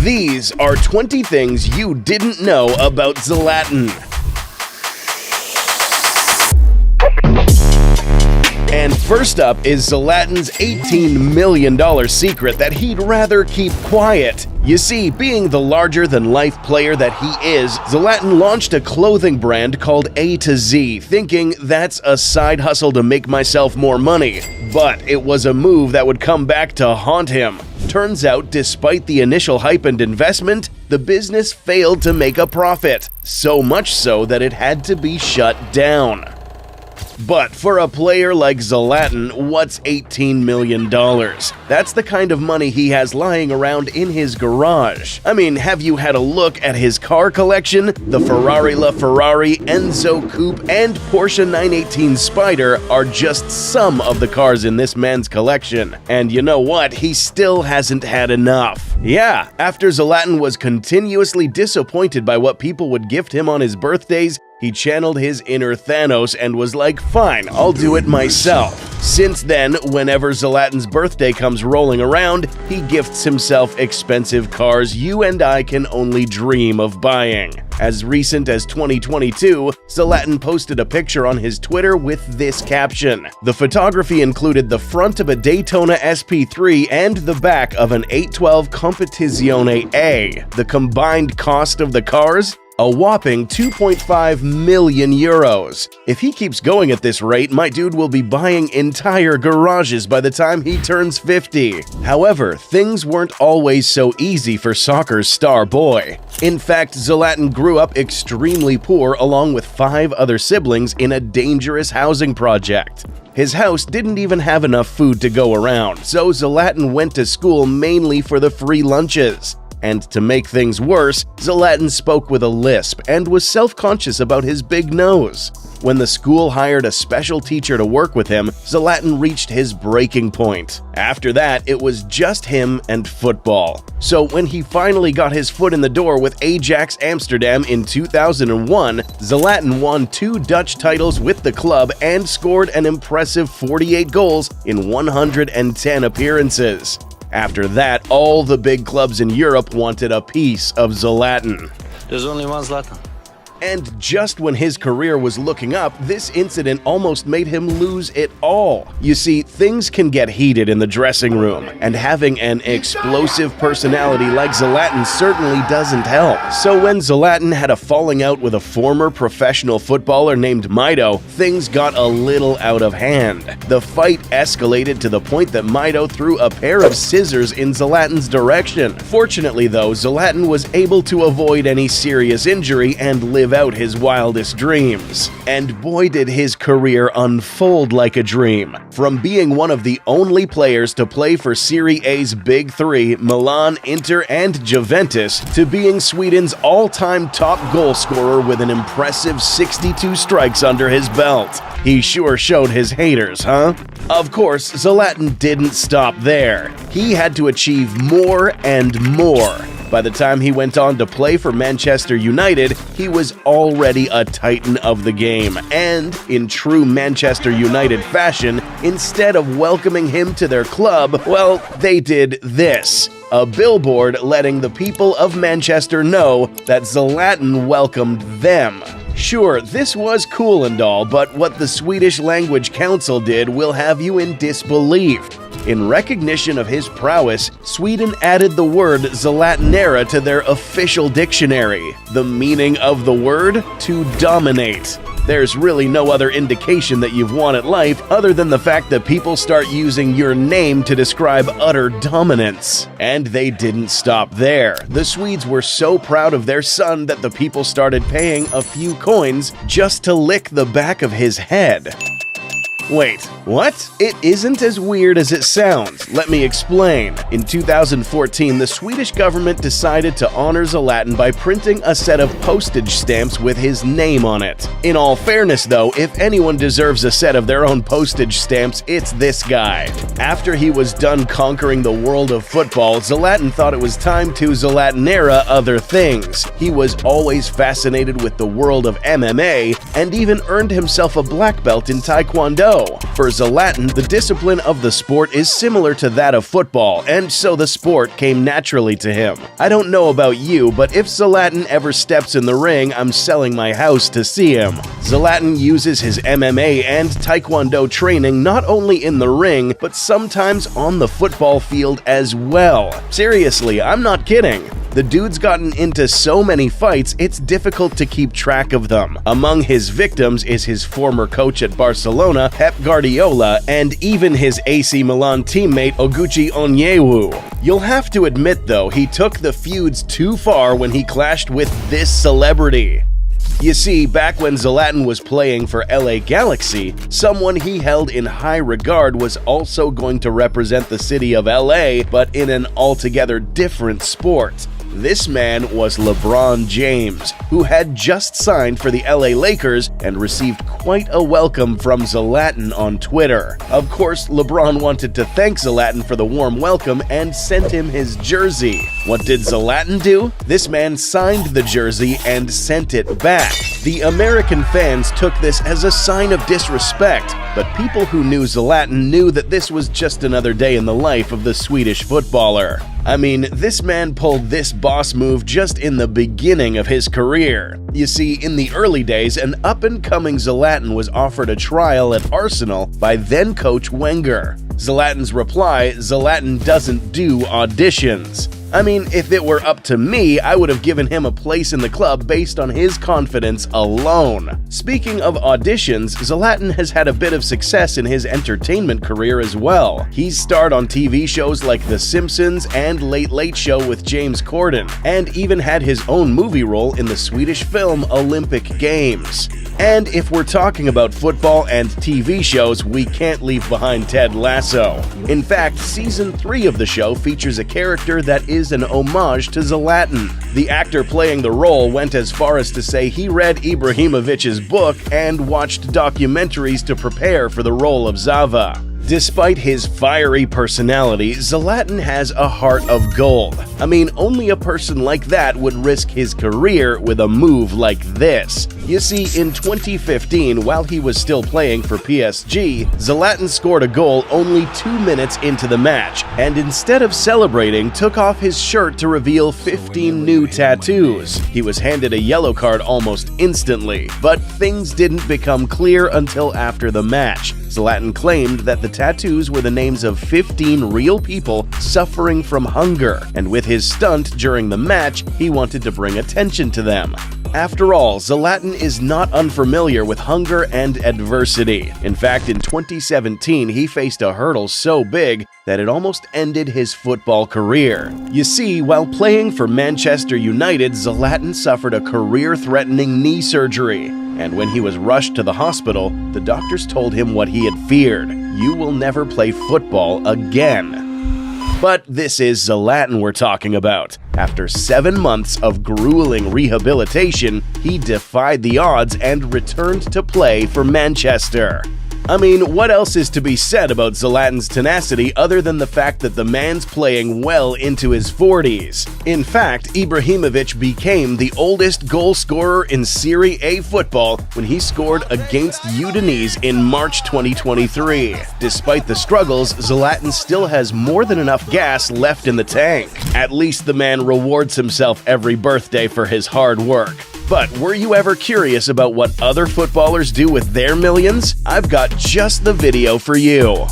These are 20 things you didn't know about Zlatan. And first up is Zlatan's $18 million secret that he'd rather keep quiet. You see, being the larger-than-life player that he is, Zlatan launched a clothing brand called A to Z, thinking that's a side hustle to make myself more money. But it was a move that would come back to haunt him. Turns out, despite the initial hype and investment, the business failed to make a profit, so much so that it had to be shut down. But for a player like Zlatan, what's $18 million? That's the kind of money he has lying around in his garage. I mean, have you had a look at his car collection? The Ferrari LaFerrari, Enzo Coupe, and Porsche 918 Spider are just some of the cars in this man's collection. And you know what? He still hasn't had enough. Yeah, after Zlatan was continuously disappointed by what people would gift him on his birthdays, he channeled his inner Thanos and was like, fine, I'll do it myself. Since then, whenever Zlatan's birthday comes rolling around, he gifts himself expensive cars you and I can only dream of buying. As recent as 2022, Zlatan posted a picture on his Twitter with this caption. The photography included the front of a Daytona SP3 and the back of an 812 Competizione A. The combined cost of the cars? A whopping 2.5 million euros. If he keeps going at this rate, my dude will be buying entire garages by the time he turns 50. However, things weren't always so easy for soccer's star boy. In fact, Zlatan grew up extremely poor along with 5 other siblings in a dangerous housing project. His house didn't even have enough food to go around, so Zlatan went to school mainly for the free lunches. And to make things worse, Zlatan spoke with a lisp and was self-conscious about his big nose. When the school hired a special teacher to work with him, Zlatan reached his breaking point. After that, it was just him and football. So when he finally got his foot in the door with Ajax Amsterdam in 2001, Zlatan won 2 Dutch titles with the club and scored an impressive 48 goals in 110 appearances. After that, all the big clubs in Europe wanted a piece of Zlatan. There's only one Zlatan. And just when his career was looking up, this incident almost made him lose it all. You see, things can get heated in the dressing room, and having an explosive personality like Zlatan certainly doesn't help. So when Zlatan had a falling out with a former professional footballer named Mido, things got a little out of hand. The fight escalated to the point that Mido threw a pair of scissors in Zlatan's direction. Fortunately though, Zlatan was able to avoid any serious injury and live out his wildest dreams. And boy did his career unfold like a dream. From being one of the only players to play for Serie A's Big Three, Milan, Inter, and Juventus, to being Sweden's all-time top goal scorer with an impressive 62 strikes under his belt. He sure showed his haters, huh? Of course, Zlatan didn't stop there. He had to achieve more and more. By the time he went on to play for Manchester United, he was already a titan of the game. And, in true Manchester United fashion, instead of welcoming him to their club, well, they did this. A billboard letting the people of Manchester know that Zlatan welcomed them. Sure, this was cool and all, but what the Swedish Language Council did will have you in disbelief. In recognition of his prowess, Sweden added the word Zlatanera to their official dictionary. The meaning of the word? To dominate. There's really no other indication that you've won at life other than the fact that people start using your name to describe utter dominance. And they didn't stop there. The Swedes were so proud of their son that the people started paying a few coins just to lick the back of his head. Wait, what? It isn't as weird as it sounds. Let me explain. In 2014, the Swedish government decided to honor Zlatan by printing a set of postage stamps with his name on it. In all fairness though, if anyone deserves a set of their own postage stamps, it's this guy. After he was done conquering the world of football, Zlatan thought it was time to Zlatanera other things. He was always fascinated with the world of MMA and even earned himself a black belt in Taekwondo. so. For Zlatan, the discipline of the sport is similar to that of football, and so the sport came naturally to him. I don't know about you, but if Zlatan ever steps in the ring, I'm selling my house to see him. Zlatan uses his MMA and Taekwondo training not only in the ring, but sometimes on the football field as well. Seriously, I'm not kidding. The dude's gotten into so many fights, it's difficult to keep track of them. Among his victims is his former coach at Barcelona, Pep Guardiola, and even his AC Milan teammate Oguchi Onyewu. You'll have to admit, though, he took the feuds too far when he clashed with this celebrity. You see, back when Zlatan was playing for LA Galaxy, someone he held in high regard was also going to represent the city of LA, but in an altogether different sport. This man was LeBron James, who had just signed for the LA Lakers and received quite a welcome from Zlatan on Twitter. Of course, LeBron wanted to thank Zlatan for the warm welcome and sent him his jersey. What did Zlatan do? This man signed the jersey and sent it back. The American fans took this as a sign of disrespect, but people who knew Zlatan knew that this was just another day in the life of the Swedish footballer. I mean, this man pulled this boss move just in the beginning of his career. You see, in the early days, an up-and-coming Zlatan was offered a trial at Arsenal by then-coach Wenger. Zlatan's reply, Zlatan doesn't do auditions. I mean, if it were up to me, I would have given him a place in the club based on his confidence alone. Speaking of auditions, Zlatan has had a bit of success in his entertainment career as well. He's starred on TV shows like The Simpsons and Late Late Show with James Corden, and even had his own movie role in the Swedish film Olympic Games. And if we're talking about football and TV shows, we can't leave behind Ted Lasso. In fact, Season 3 of the show features a character that is an homage to Zlatan. The actor playing the role went as far as to say he read Ibrahimovic's book and watched documentaries to prepare for the role of Zava. Despite his fiery personality, Zlatan has a heart of gold. I mean, only a person like that would risk his career with a move like this. You see, in 2015, while he was still playing for PSG, Zlatan scored a goal only 2 minutes into the match, and instead of celebrating, took off his shirt to reveal 15 new tattoos. He was handed a yellow card almost instantly, but things didn't become clear until after the match. Zlatan claimed that the tattoos were the names of 15 real people suffering from hunger, and with his stunt during the match, he wanted to bring attention to them. After all, Zlatan is not unfamiliar with hunger and adversity. In fact, in 2017, he faced a hurdle so big that it almost ended his football career. You see, while playing for Manchester United, Zlatan suffered a career-threatening knee surgery. And when he was rushed to the hospital, the doctors told him what he had feared: you will never play football again. But this is Zlatan we're talking about. After 7 months of grueling rehabilitation, he defied the odds and returned to play for Manchester. I mean, what else is to be said about Zlatan's tenacity other than the fact that the man's playing well into his 40s? In fact, Ibrahimovic became the oldest goal scorer in Serie A football when he scored against Udinese in March 2023. Despite the struggles, Zlatan still has more than enough gas left in the tank. At least the man rewards himself every birthday for his hard work. But were you ever curious about what other footballers do with their millions? I've got just the video for you.